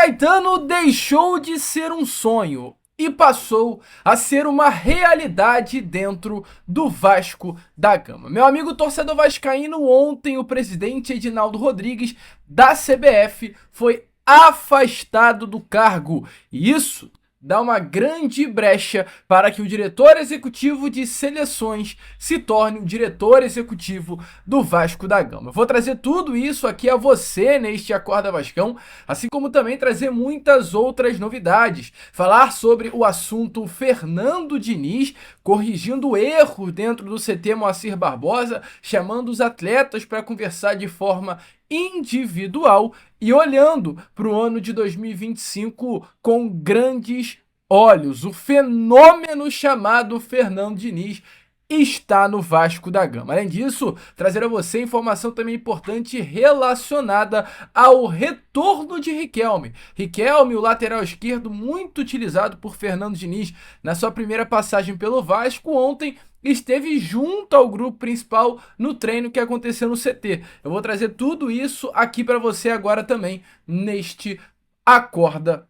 Caetano deixou de ser um sonho e passou a ser uma realidade dentro do Vasco da Gama. Meu amigo torcedor vascaíno, ontem o presidente Edinaldo Rodrigues da CBF foi afastado do cargo. E isso dá uma grande brecha para que o diretor executivo de seleções se torne o diretor executivo do Vasco da Gama. Eu vou trazer tudo isso aqui a você neste Acorda Vascão, assim como também trazer muitas outras novidades. Falar sobre o assunto Fernando Diniz corrigindo erros dentro do CT Moacir Barbosa, chamando os atletas para conversar de forma individual e olhando para o ano de 2025 com grandes olhos. O fenômeno chamado Fernando Diniz está no Vasco da Gama. Além disso, trazer a você informação também importante relacionada ao retorno de Riquelme. Riquelme, o lateral esquerdo muito utilizado por Fernando Diniz na sua primeira passagem pelo Vasco, ontem esteve junto ao grupo principal no treino que aconteceu no CT. Eu vou trazer tudo isso aqui para você agora também neste Acorda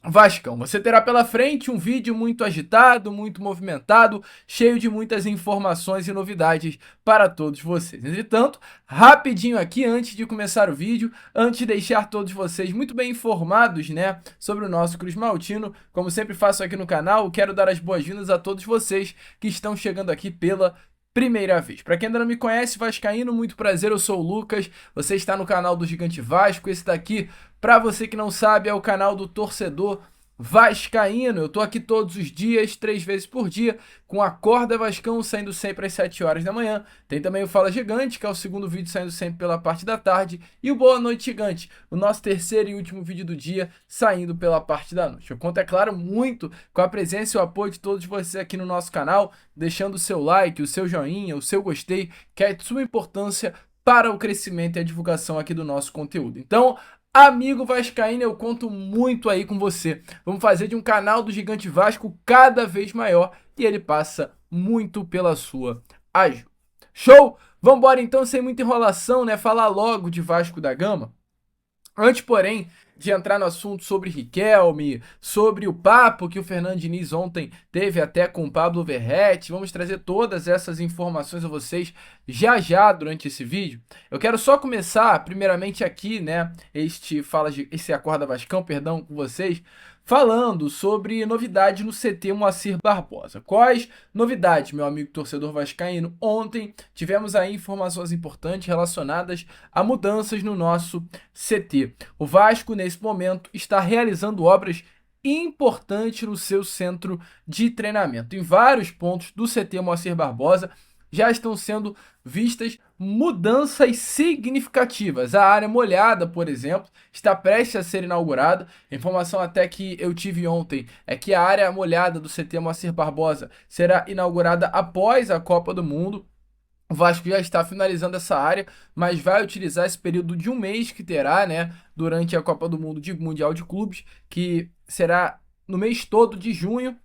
Vascão. Você terá pela frente um vídeo muito agitado, muito movimentado, cheio de muitas informações e novidades para todos vocês. Entretanto, rapidinho aqui, antes de começar o vídeo, antes de deixar todos vocês muito bem informados, né, sobre o nosso Cruz Maltino, como sempre faço aqui no canal, quero dar as boas-vindas a todos vocês que estão chegando aqui pela primeira vez. Para quem ainda não me conhece, vascaíno, muito prazer, eu sou o Lucas, você está no canal do Gigante Vasco, esse daqui, para você que não sabe, é o canal do torcedor vascaíno. Eu tô aqui todos os dias, 3 vezes por dia, com Acorda Vascão saindo sempre às 7 horas da manhã. Tem também o Fala Gigante, que é o segundo vídeo saindo sempre pela parte da tarde, e o Boa Noite Gigante, o nosso terceiro e último vídeo do dia, saindo pela parte da noite. Eu conto, é claro, muito com a presença e o apoio de todos vocês aqui no nosso canal, deixando o seu like, o seu joinha, o seu gostei, que é de suma importância para o crescimento e a divulgação aqui do nosso conteúdo. Então, amigo vascaíno, eu conto muito aí com você. Vamos fazer de um canal do Gigante Vasco cada vez maior e ele passa muito pela sua ajuda. Show? Vambora então, sem muita enrolação, né? Falar logo de Vasco da Gama. Antes, porém, de entrar no assunto sobre Riquelme, sobre o papo que o Fernando Diniz ontem teve até com o Pablo Verratti, vamos trazer todas essas informações a vocês já durante esse vídeo. Eu quero só começar, primeiramente aqui, né, esse Acorda Vascão, perdão, com vocês, falando sobre novidade no CT Moacir Barbosa. Quais novidades, meu amigo torcedor vascaíno? Ontem tivemos aí informações importantes relacionadas a mudanças no nosso CT. O Vasco, nesse momento, está realizando obras importantes no seu centro de treinamento. Em vários pontos do CT Moacir Barbosa já estão sendo vistas mudanças significativas. A área molhada, por exemplo, está prestes a ser inaugurada. A informação até que eu tive ontem é que a área molhada do CT Moacir Barbosa será inaugurada após a Copa do Mundo. O Vasco já está finalizando essa área, mas vai utilizar esse período de um mês que terá, né, durante a Copa do Mundo de Mundial de Clubes, que será no mês todo de junho,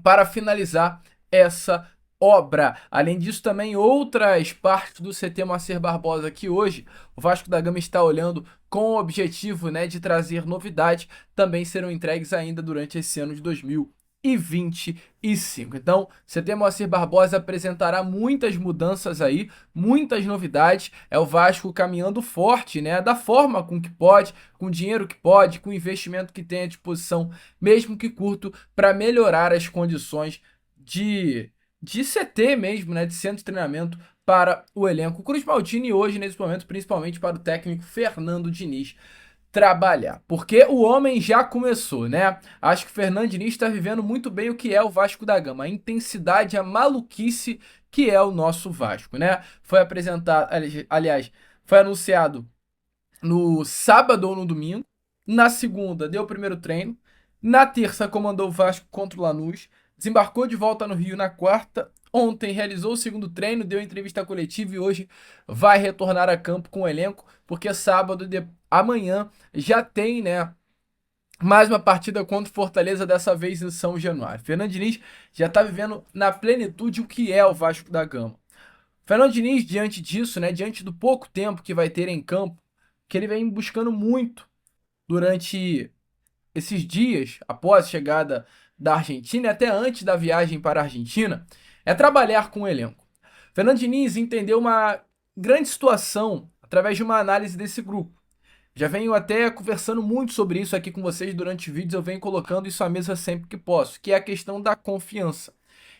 para finalizar essa obra. Além disso, também outras partes do CT Moacir Barbosa que hoje o Vasco da Gama está olhando com o objetivo, né, de trazer novidades, também serão entregues ainda durante esse ano de 2025. Então, CT Moacir Barbosa apresentará muitas mudanças aí, muitas novidades. É o Vasco caminhando forte, né, da forma com que pode, com o dinheiro que pode, com o investimento que tem à disposição, mesmo que curto, para melhorar as condições de CT mesmo, né, de centro de treinamento para o elenco Cruz Maltino e hoje, nesse momento, principalmente para o técnico Fernando Diniz trabalhar, porque o homem já começou, né? Acho que o Fernando Diniz está vivendo muito bem o que é o Vasco da Gama, a intensidade, a maluquice que é o nosso Vasco, né? Foi apresentado, aliás, foi anunciado no sábado ou no domingo, na segunda deu o primeiro treino, na terça comandou o Vasco contra o Lanús, desembarcou de volta no Rio na quarta, ontem realizou o segundo treino, deu entrevista coletiva e hoje vai retornar a campo com o elenco, porque sábado, amanhã, já tem, né, mais uma partida contra o Fortaleza, dessa vez em São Januário. Fernando Diniz já está vivendo na plenitude o que é o Vasco da Gama. Fernando Diniz, diante disso, né, diante do pouco tempo que vai ter em campo, que ele vem buscando muito durante esses dias após a chegada da Argentina e até antes da viagem para a Argentina é trabalhar com o elenco. Fernando Diniz entendeu uma grande situação através de uma análise desse grupo. Já venho até conversando muito sobre isso aqui com vocês durante vídeos, eu venho colocando isso à mesa sempre que posso, que é a questão da confiança.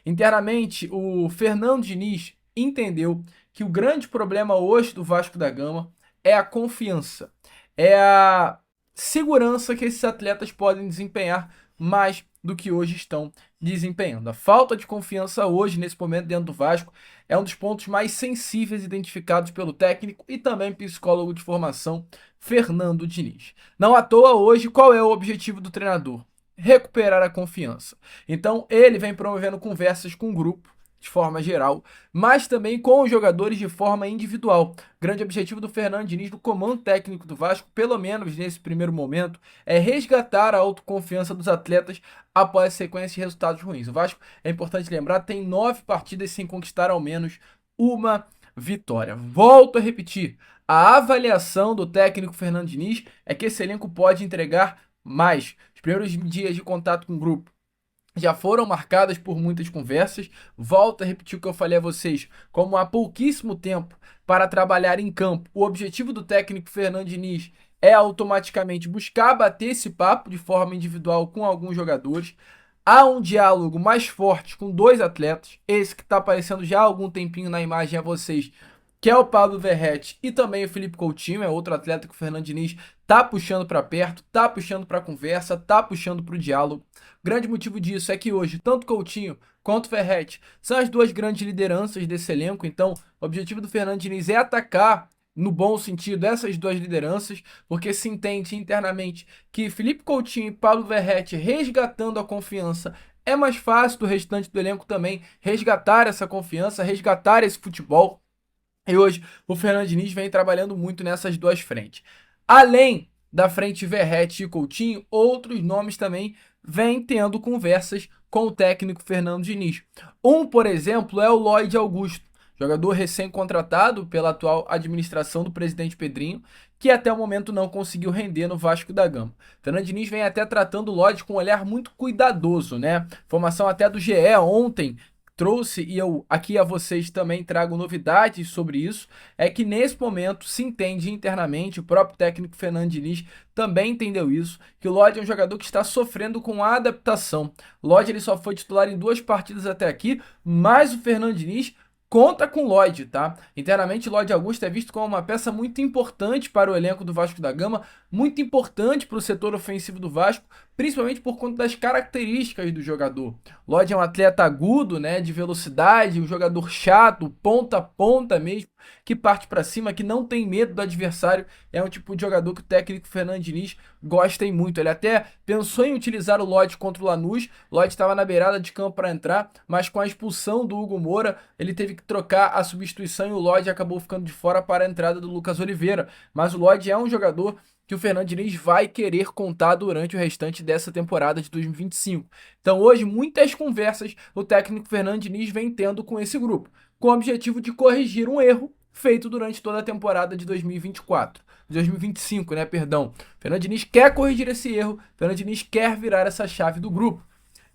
Internamente, o Fernando Diniz entendeu que o grande problema hoje do Vasco da Gama é a confiança, é a segurança que esses atletas podem desempenhar mais do que hoje estão desempenhando. A falta de confiança hoje, nesse momento, dentro do Vasco, é um dos pontos mais sensíveis identificados pelo técnico e também psicólogo de formação, Fernando Diniz. Não à toa hoje, qual é o objetivo do treinador? Recuperar a confiança. Então ele vem promovendo conversas com o grupo, de forma geral, mas também com os jogadores de forma individual. Grande objetivo do Fernando Diniz, do comando técnico do Vasco, pelo menos nesse primeiro momento, é resgatar a autoconfiança dos atletas após a sequência de resultados ruins. O Vasco, é importante lembrar, tem 9 partidas sem conquistar ao menos uma vitória. Volto a repetir, a avaliação do técnico Fernando Diniz é que esse elenco pode entregar mais. Os primeiros dias de contato com o grupo já foram marcadas por muitas conversas. Volto a repetir o que eu falei a vocês, como há pouquíssimo tempo para trabalhar em campo, o objetivo do técnico Fernando Diniz é automaticamente buscar bater esse papo de forma individual com alguns jogadores. Há um diálogo mais forte com dois atletas, esse que está aparecendo já há algum tempinho na imagem a vocês, que é o Pablo Verratti e também o Felipe Coutinho, é outro atleta que o Fernando Diniz tá puxando para perto, tá puxando para conversa, tá puxando para o diálogo. O grande motivo disso é que hoje, tanto Coutinho quanto Verratti são as duas grandes lideranças desse elenco, então o objetivo do Fernando Diniz é atacar, no bom sentido, essas duas lideranças, porque se entende internamente que Felipe Coutinho e Pablo Verratti resgatando a confiança é mais fácil do restante do elenco também resgatar essa confiança, resgatar esse futebol. E hoje o Fernando Diniz vem trabalhando muito nessas duas frentes. Além da frente Verratti e Coutinho, outros nomes também vêm tendo conversas com o técnico Fernando Diniz. Um, por exemplo, é o Lloyd Augusto, jogador recém-contratado pela atual administração do presidente Pedrinho, que até o momento não conseguiu render no Vasco da Gama. Fernando Diniz vem até tratando o Lloyd com um olhar muito cuidadoso, né? Informação até do GE ontem trouxe, e eu aqui a vocês também trago novidades sobre isso, é que nesse momento se entende internamente, o próprio técnico Fernando Diniz também entendeu isso, que o Lodge é um jogador que está sofrendo com a adaptação. O Lodge ele só foi titular em 2 partidas até aqui, mas o Fernando Diniz conta com o Lloyd, tá? Internamente, o Lloyd Augusto é visto como uma peça muito importante para o elenco do Vasco da Gama, muito importante para o setor ofensivo do Vasco, principalmente por conta das características do jogador. O Lloyd é um atleta agudo, né, de velocidade, um jogador chato, ponta a ponta mesmo, que parte para cima, que não tem medo do adversário. É um tipo de jogador que o técnico Fernando Diniz gosta e muito. Ele até pensou em utilizar o Lloyd contra o Lanús. O Lloyd estava na beirada de campo para entrar, mas com a expulsão do Hugo Moura, ele teve que trocar a substituição e o Lloyd acabou ficando de fora para a entrada do Lucas Oliveira. Mas o Lloyd é um jogador que o Fernando Diniz vai querer contar durante o restante dessa temporada de 2025. Então hoje, muitas conversas o técnico Fernando Diniz vem tendo com esse grupo, com o objetivo de corrigir um erro feito durante toda a temporada de 2024. 2025, né, perdão. Fernando Diniz quer corrigir esse erro, Fernando Diniz quer virar essa chave do grupo.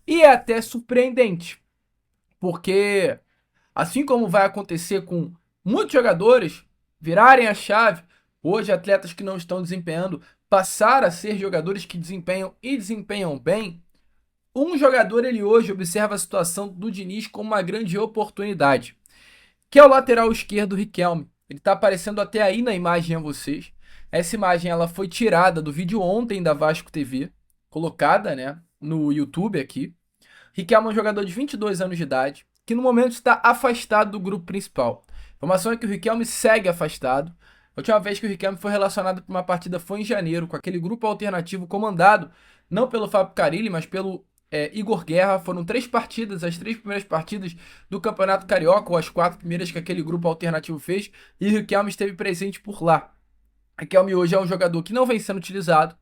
E é até surpreendente, porque assim como vai acontecer com muitos jogadores virarem a chave, hoje atletas que não estão desempenhando passar a ser jogadores que desempenham e desempenham bem, um jogador ele hoje observa a situação do Diniz como uma grande oportunidade, que é o lateral esquerdo Riquelme. Ele está aparecendo até aí na imagem a vocês. Essa imagem ela foi tirada do vídeo ontem da Vasco TV, colocada, né, no YouTube aqui. Riquelme é um jogador de 22 anos de idade, que no momento está afastado do grupo principal. A informação é que o Riquelme segue afastado. A última vez que o Riquelme foi relacionado para uma partida foi em janeiro, com aquele grupo alternativo comandado não pelo Fábio Carille, mas pelo Igor Guerra. Foram 3 partidas, as 3 primeiras partidas do Campeonato Carioca, ou as 4 primeiras que aquele grupo alternativo fez, e o Riquelme esteve presente por lá. O Riquelme hoje é um jogador que não vem sendo utilizado,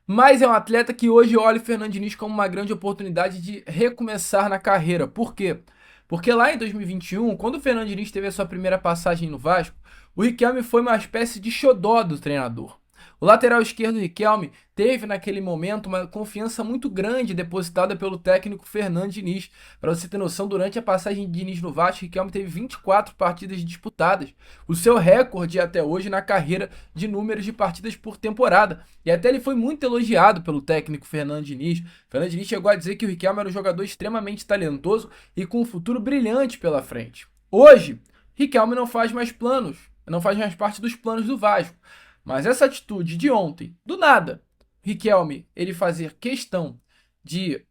mas é um atleta que hoje olha o Fernando Diniz como uma grande oportunidade de recomeçar na carreira. Por quê? Porque lá em 2021, quando o Fernando Diniz teve a sua primeira passagem no Vasco, o Riquelme foi uma espécie de xodó do treinador. O lateral esquerdo, Riquelme, teve naquele momento uma confiança muito grande depositada pelo técnico Fernando Diniz. Para você ter noção, durante a passagem de Diniz no Vasco, Riquelme teve 24 partidas disputadas, o seu recorde até hoje na carreira de números de partidas por temporada. E até ele foi muito elogiado pelo técnico Fernando Diniz. Fernando Diniz chegou a dizer que o Riquelme era um jogador extremamente talentoso e com um futuro brilhante pela frente. Hoje, Riquelme não faz mais parte dos planos do Vasco. Mas essa atitude de ontem, do nada, Riquelme, ele fazer questão de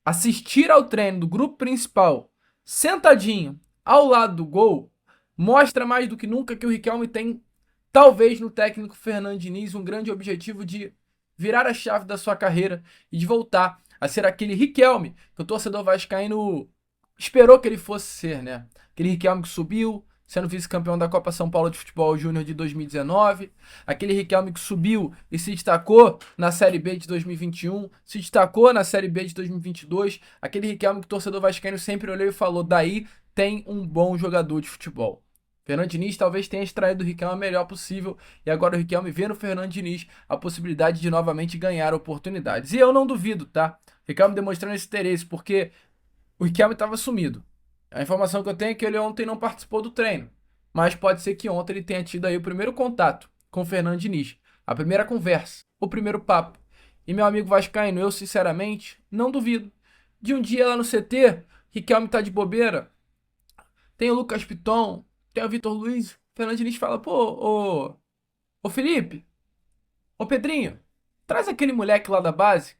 assistir ao treino do grupo principal, sentadinho, ao lado do gol, mostra mais do que nunca que o Riquelme tem, talvez no técnico Fernando Diniz, um grande objetivo de virar a chave da sua carreira e de voltar a ser aquele Riquelme que o torcedor vascaíno esperou que ele fosse ser, né? Aquele Riquelme que subiu, sendo vice-campeão da Copa São Paulo de Futebol Júnior de 2019, aquele Riquelme que subiu e se destacou na Série B de 2021, se destacou na Série B de 2022, aquele Riquelme que o torcedor vascaíno sempre olhou e falou, daí tem um bom jogador de futebol. Fernando Diniz talvez tenha extraído o Riquelme o melhor possível e agora o Riquelme vê no Fernando Diniz a possibilidade de novamente ganhar oportunidades. E eu não duvido, tá? Riquelme demonstrando esse interesse, porque o Riquelme estava sumido. A informação que eu tenho é que ele ontem não participou do treino, mas pode ser que ontem ele tenha tido aí o primeiro contato com o Fernando Diniz, a primeira conversa, o primeiro papo. E meu amigo vascaíno, eu sinceramente não duvido de um dia lá no CT, Riquelme tá de bobeira, tem o Lucas Piton, tem o Vitor Luiz, o Fernando Diniz fala, pô, ô Felipe, ô Pedrinho, traz aquele moleque lá da base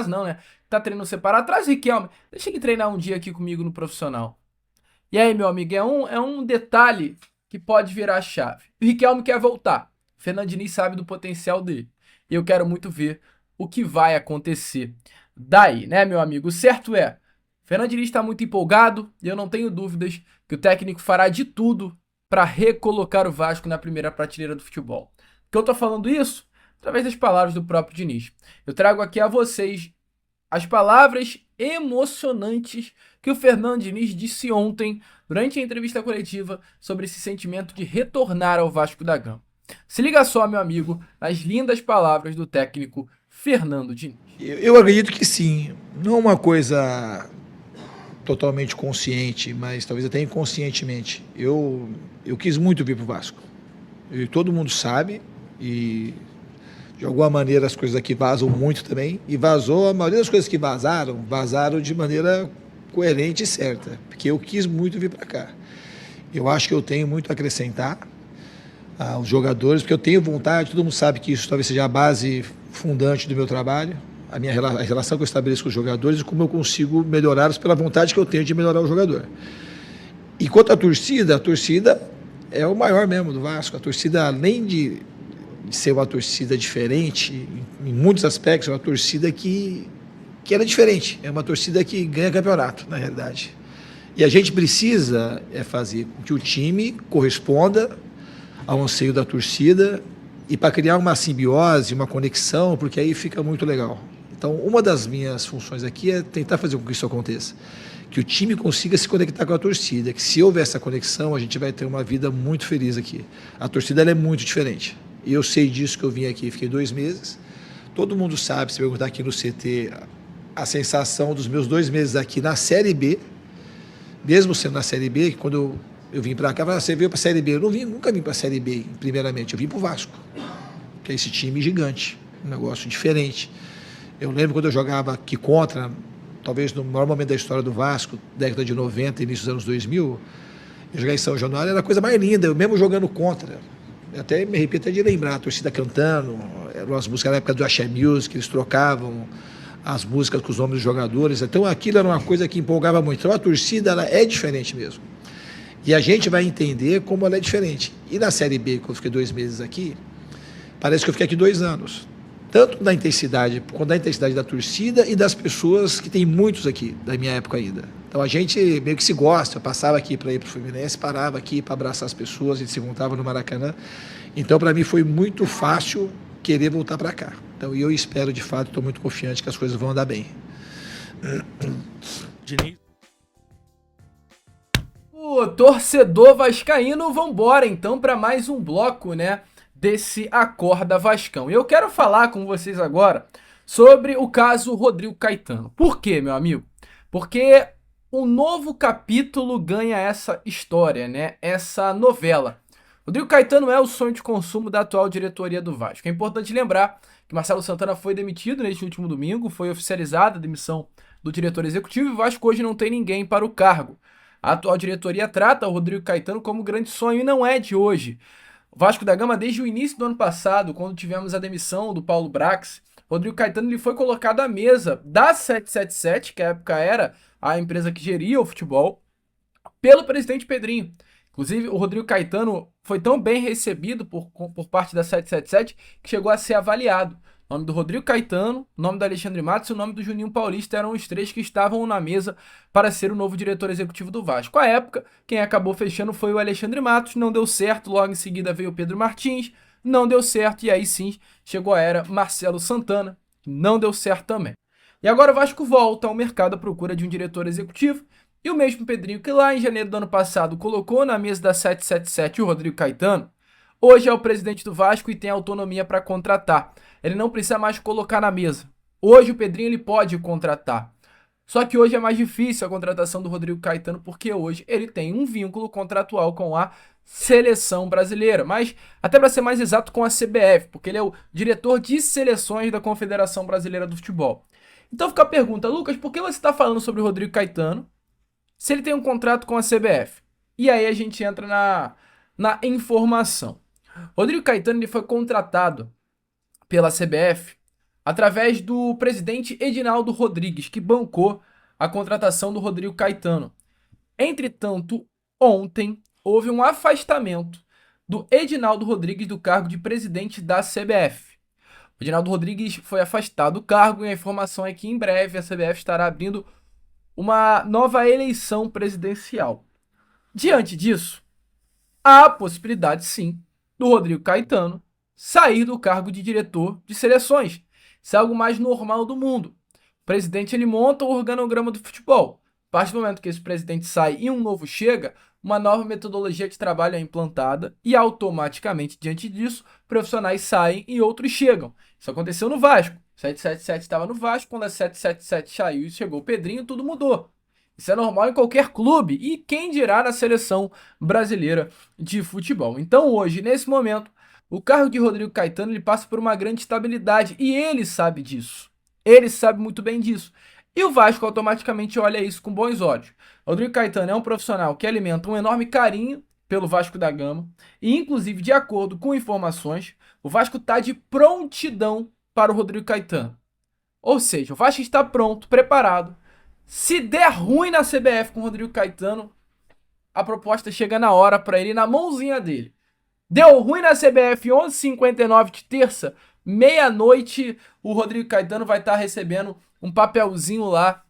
não, né, tá treinando separado, traz o Riquelme, deixa ele treinar um dia aqui comigo no profissional. E aí, meu amigo, é um detalhe que pode virar a chave. O Riquelme quer voltar. O Fernando Diniz sabe do potencial dele. E eu quero muito ver o que vai acontecer daí, né, meu amigo? O certo é, o Fernando Diniz está muito empolgado e eu não tenho dúvidas que o técnico fará de tudo para recolocar o Vasco na primeira prateleira do futebol. Por que eu tô falando isso? Através das palavras do próprio Diniz. Eu trago aqui a vocês as palavras emocionantes que o Fernando Diniz disse ontem durante a entrevista coletiva sobre esse sentimento de retornar ao Vasco da Gama. Se liga só, meu amigo, nas lindas palavras do técnico Fernando Diniz. Eu acredito que sim. Não é uma coisa totalmente consciente, mas talvez até inconscientemente. Eu quis muito vir para o Vasco. E todo mundo sabe, e de alguma maneira as coisas aqui vazam muito também, e vazou, a maioria das coisas que vazaram de maneira coerente e certa, porque eu quis muito vir para cá. Eu acho que eu tenho muito a acrescentar aos jogadores, porque eu tenho vontade, todo mundo sabe que isso talvez seja a base fundante do meu trabalho, a relação que eu estabeleço com os jogadores e como eu consigo melhorá-los pela vontade que eu tenho de melhorar o jogador. E quanto à torcida, a torcida é o maior mesmo do Vasco. A torcida, além de ser uma torcida diferente, em muitos aspectos, é uma torcida que era diferente. É uma torcida que ganha campeonato, na realidade. E a gente precisa fazer com que o time corresponda ao anseio da torcida e para criar uma simbiose, uma conexão, porque aí fica muito legal. Então, uma das minhas funções aqui é tentar fazer com que isso aconteça. Que o time consiga se conectar com a torcida, que se houver essa conexão, a gente vai ter uma vida muito feliz aqui. A torcida ela é muito diferente. E eu sei disso, que eu vim aqui, fiquei 2 meses. Todo mundo sabe, se perguntar aqui no CT, a sensação dos meus 2 meses aqui na Série B, mesmo sendo na Série B, que quando eu vim para cá, você veio para a Série B. Eu nunca vim para a Série B, primeiramente. Eu vim para o Vasco, que é esse time gigante, um negócio diferente. Eu lembro quando eu jogava aqui contra, talvez no maior momento da história do Vasco, década de 90, início dos anos 2000, eu jogar em São Januário, era a coisa mais linda, eu mesmo jogando contra. Eu até me arrepio até de lembrar, a torcida cantando, eram as músicas na época do Axé Music, eles trocavam as músicas com os nomes dos jogadores, então aquilo era uma coisa que empolgava muito. Então a torcida ela é diferente mesmo. E a gente vai entender como ela é diferente. E na Série B, que eu fiquei 2 meses aqui, parece que eu fiquei aqui 2 anos. Tanto da intensidade, quanto da intensidade da torcida e das pessoas, que tem muitos aqui, da minha época ainda. Então a gente meio que se gosta, eu passava aqui para ir para o Fluminense, parava aqui para abraçar as pessoas, a gente se juntava no Maracanã. Então para mim foi muito fácil querer voltar para cá. Então eu espero, de fato, estou muito confiante que as coisas vão andar bem. Diniz. O torcedor vascaíno, vambora então para mais um bloco, né, desse Acorda Vascão. E eu quero falar com vocês agora sobre o caso Rodrigo Caetano. Por quê, meu amigo? Porque um novo capítulo ganha essa história, né? Essa novela. Rodrigo Caetano é o sonho de consumo da atual diretoria do Vasco. É importante lembrar que Marcelo Santana foi demitido neste último domingo, foi oficializada a demissão do diretor executivo e o Vasco hoje não tem ninguém para o cargo. A atual diretoria trata o Rodrigo Caetano como grande sonho e não é de hoje. O Vasco da Gama, desde o início do ano passado, quando tivemos a demissão do Paulo Brax, Rodrigo Caetano ele foi colocado à mesa da 777, que à época era a empresa que geria o futebol, pelo presidente Pedrinho. Inclusive, o Rodrigo Caetano foi tão bem recebido por parte da 777 que chegou a ser avaliado. O nome do Rodrigo Caetano, o nome do Alexandre Matos e o nome do Juninho Paulista eram os três que estavam na mesa para ser o novo diretor executivo do Vasco. À época, quem acabou fechando foi o Alexandre Matos, não deu certo, logo em seguida veio o Pedro Martins, não deu certo, e aí sim chegou a era Marcelo Santana, não deu certo também. E agora o Vasco volta ao mercado à procura de um diretor executivo, e o mesmo Pedrinho que lá em janeiro do ano passado colocou na mesa da 777 o Rodrigo Caetano, hoje é o presidente do Vasco e tem autonomia para contratar. Ele não precisa mais colocar na mesa. Hoje o Pedrinho ele pode contratar. Só que hoje é mais difícil a contratação do Rodrigo Caetano porque hoje ele tem um vínculo contratual com a seleção brasileira, mas até para ser mais exato com a CBF, porque ele é o diretor de seleções da Confederação Brasileira do Futebol. Então fica a pergunta, Lucas, por que você está falando sobre o Rodrigo Caetano se ele tem um contrato com a CBF? E aí a gente entra na informação. Rodrigo Caetano ele foi contratado pela CBF através do presidente Edinaldo Rodrigues, que bancou a contratação do Rodrigo Caetano. Entretanto, ontem houve um afastamento do Edinaldo Rodrigues do cargo de presidente da CBF. O Edinaldo Rodrigues foi afastado do cargo e a informação é que em breve a CBF estará abrindo uma nova eleição presidencial. Diante disso, há a possibilidade, sim, do Rodrigo Caetano sair do cargo de diretor de seleções. Isso é algo mais normal do mundo. O presidente ele monta o organograma do futebol. A partir do momento que esse presidente sai e um novo chega, uma nova metodologia de trabalho é implantada e automaticamente, diante disso, profissionais saem e outros chegam. Isso aconteceu no Vasco. O 777 estava no Vasco, quando a 777 saiu e chegou o Pedrinho, tudo mudou. Isso é normal em qualquer clube e quem dirá na seleção brasileira de futebol. Então hoje, nesse momento, o cargo de Rodrigo Caetano ele passa por uma grande estabilidade e ele sabe disso. Ele sabe muito bem disso. E o Vasco automaticamente olha isso com bons olhos. Rodrigo Caetano é um profissional que alimenta um enorme carinho pelo Vasco da Gama e, inclusive, de acordo com informações, o Vasco está de prontidão para o Rodrigo Caetano. Ou seja, o Vasco está pronto, preparado. Se der ruim na CBF com o Rodrigo Caetano, a proposta chega na hora para ele, na mãozinha dele. Deu ruim na CBF 11h59 de terça, meia-noite, o Rodrigo Caetano vai estar recebendo um papelzinho lá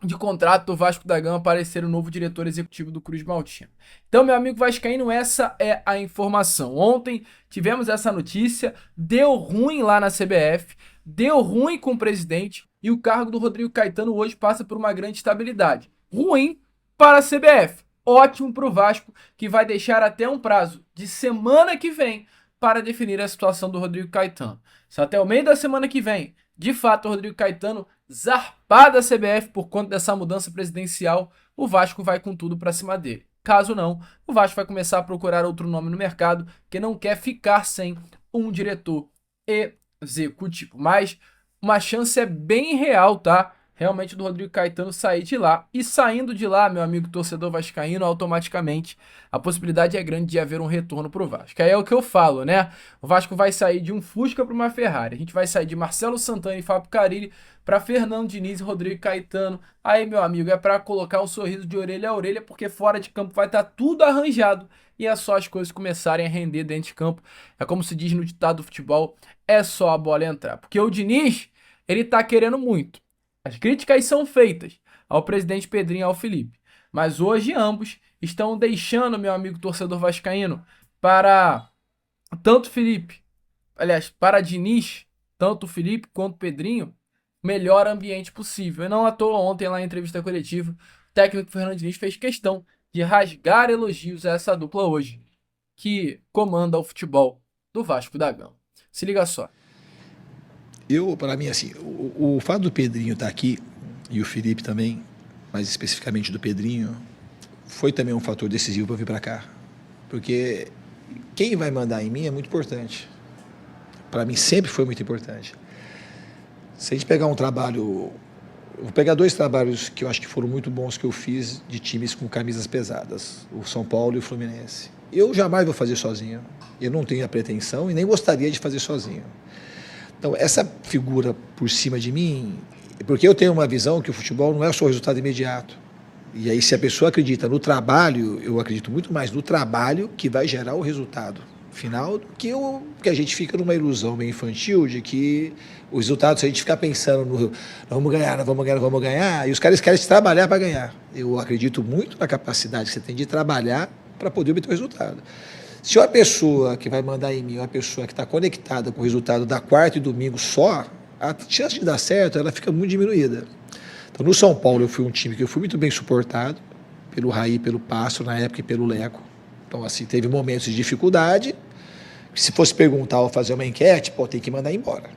de contrato do Vasco da Gama para ser o novo diretor executivo do Cruz Maltino. Então, meu amigo vascaíno, essa é a informação. Ontem tivemos essa notícia, deu ruim lá na CBF, deu ruim com o presidente e o cargo do Rodrigo Caetano hoje passa por uma grande estabilidade. Ruim para a CBF, ótimo para o Vasco, que vai deixar até um prazo de semana que vem para definir a situação do Rodrigo Caetano. Se até o meio da semana que vem, de fato, o Rodrigo Caetano zarpar da CBF por conta dessa mudança presidencial, o Vasco vai com tudo para cima dele. Caso não, o Vasco vai começar a procurar outro nome no mercado, que não quer ficar sem um diretor executivo. Mas uma chance é bem real, tá? Realmente do Rodrigo Caetano sair de lá. E saindo de lá, meu amigo torcedor vascaíno, automaticamente a possibilidade é grande de haver um retorno pro Vasco. Aí é o que eu falo, né? O Vasco vai sair de um Fusca para uma Ferrari. A gente vai sair de Marcelo Santana e Fábio Carille para Fernando Diniz e Rodrigo Caetano. Aí, meu amigo, é para colocar um sorriso de orelha a orelha, porque fora de campo vai estar tudo arranjado e é só as coisas começarem a render dentro de campo. É como se diz no ditado do futebol, é só a bola entrar. Porque o Diniz, ele tá querendo muito. As críticas são feitas ao presidente Pedrinho e ao Felipe, mas hoje ambos estão deixando, meu amigo torcedor vascaíno, para tanto Felipe, aliás, para Diniz, tanto o Felipe quanto o Pedrinho, o melhor ambiente possível. E não à toa, ontem lá em entrevista coletiva, o técnico Fernando Diniz fez questão de rasgar elogios a essa dupla hoje, que comanda o futebol do Vasco da Gama. Se liga só. Para mim, assim, o fato do Pedrinho estar aqui, e o Felipe também, mais especificamente do Pedrinho, foi também um fator decisivo para vir para cá. Porque quem vai mandar em mim é muito importante. Para mim sempre foi muito importante. Se a gente pegar um trabalho... Eu vou pegar 2 trabalhos que eu acho que foram muito bons que eu fiz de times com camisas pesadas, o São Paulo e o Fluminense. Eu jamais vou fazer sozinho. Eu não tenho a pretensão e nem gostaria de fazer sozinho. Então, essa figura por cima de mim, porque eu tenho uma visão que o futebol não é só o resultado imediato. E aí, se a pessoa acredita no trabalho, eu acredito muito mais no trabalho que vai gerar o resultado final do que a gente fica numa ilusão meio infantil de que os resultados, se a gente ficar pensando no nós vamos ganhar, nós vamos ganhar, nós vamos ganhar, e os caras querem trabalhar para ganhar. Eu acredito muito na capacidade que você tem de trabalhar para poder obter o resultado. Se uma pessoa que vai mandar em mim, uma pessoa que está conectada com o resultado da quarta e domingo só, a chance de dar certo ela fica muito diminuída. Então, no São Paulo, eu fui um time que eu fui muito bem suportado pelo Raí, pelo Passo, na época, e pelo Leco. Então, assim, teve momentos de dificuldade. Se fosse perguntar ou fazer uma enquete, pô, tem que mandar embora.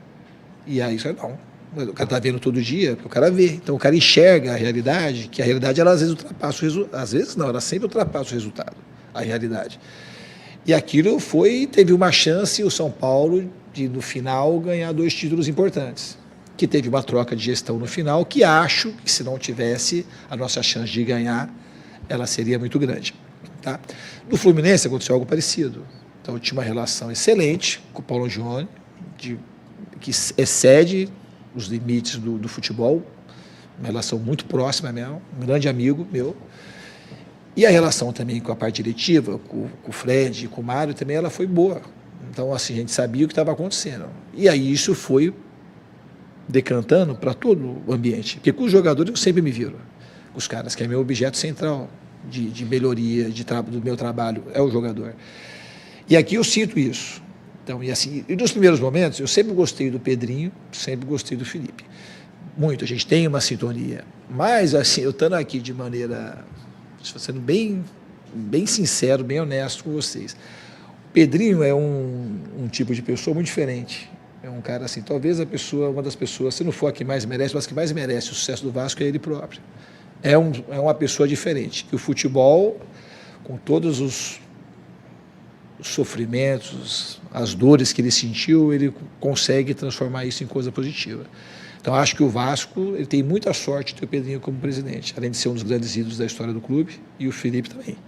E aí, isso não. O cara está vendo todo dia, o cara vê. Então, o cara enxerga a realidade, que a realidade, ela às vezes ultrapassa o resultado. Às vezes não, ela sempre ultrapassa o resultado, a realidade. E aquilo teve uma chance, o São Paulo, de, no final, ganhar 2 títulos importantes. Que teve uma troca de gestão no final, que acho que se não tivesse, a nossa chance de ganhar, ela seria muito grande. Tá? No Fluminense aconteceu algo parecido. Então eu tinha uma relação excelente com o Paulo Gione, que excede os limites do futebol, uma relação muito próxima mesmo, um grande amigo meu. E a relação também com a parte diretiva, com o Fred, com o Mário, também ela foi boa. Então, assim, a gente sabia o que estava acontecendo. E aí isso foi decantando para todo o ambiente. Porque com os jogadores eu sempre me viro. Os caras, que é meu objeto central de melhoria do meu trabalho, é o jogador. E aqui eu sinto isso. Então, e assim, e nos primeiros momentos, eu sempre gostei do Pedrinho, sempre gostei do Felipe. Muito, a gente tem uma sintonia. Mas, assim, eu estando aqui de maneira, sendo bem sincero, bem honesto com vocês, o Pedrinho é um tipo de pessoa muito diferente. É um cara assim, talvez uma das pessoas, se não for a que mais merece, mas que mais merece o sucesso do Vasco é ele próprio. É uma pessoa diferente. Que o futebol, com todos os sofrimentos, as dores que ele sentiu, ele consegue transformar isso em coisa positiva. Então, acho que o Vasco ele tem muita sorte de ter o Pedrinho como presidente, além de ser um dos grandes ídolos da história do clube, e o Felipe também.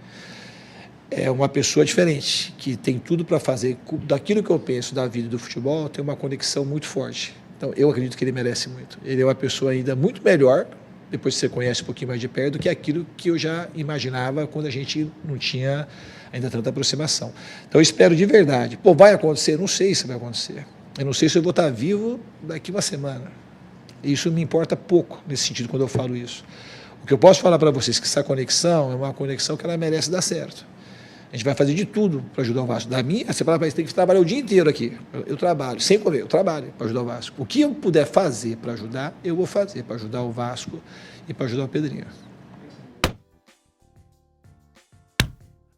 É uma pessoa diferente, que tem tudo para fazer, daquilo que eu penso da vida e do futebol, tem uma conexão muito forte. Então, eu acredito que ele merece muito. Ele é uma pessoa ainda muito melhor, depois que você conhece um pouquinho mais de perto, do que aquilo que eu já imaginava quando a gente não tinha ainda tanta aproximação. Então, eu espero de verdade. Pô, vai acontecer? Não sei se vai acontecer. Eu não sei se eu vou estar vivo daqui uma semana. Isso me importa pouco, nesse sentido, quando eu falo isso. O que eu posso falar para vocês é que essa conexão é uma conexão que ela merece dar certo. A gente vai fazer de tudo para ajudar o Vasco. Da minha, você fala, tem que trabalhar o dia inteiro aqui. Eu trabalho, sem comer, eu trabalho para ajudar o Vasco. O que eu puder fazer para ajudar, eu vou fazer para ajudar o Vasco e para ajudar o Pedrinho.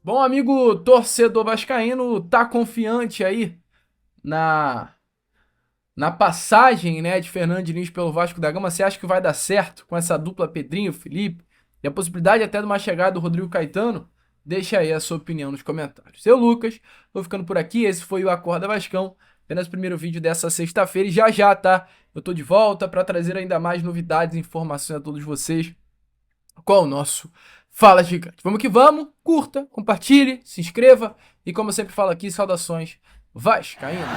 Bom, amigo torcedor vascaíno, tá confiante aí na passagem, né, de Fernando Diniz pelo Vasco da Gama? Você acha que vai dar certo com essa dupla Pedrinho, Felipe? E a possibilidade até de uma chegada do Rodrigo Caetano? Deixa aí a sua opinião nos comentários. Eu, Lucas, vou ficando por aqui. Esse foi o Acorda Vascão, apenas o primeiro vídeo dessa sexta-feira. E já, tá? Eu tô de volta para trazer ainda mais novidades e informações a todos vocês com o nosso Fala Gigante. Vamos que vamos. Curta, compartilhe, se inscreva. E como eu sempre falo aqui, saudações vascaínas.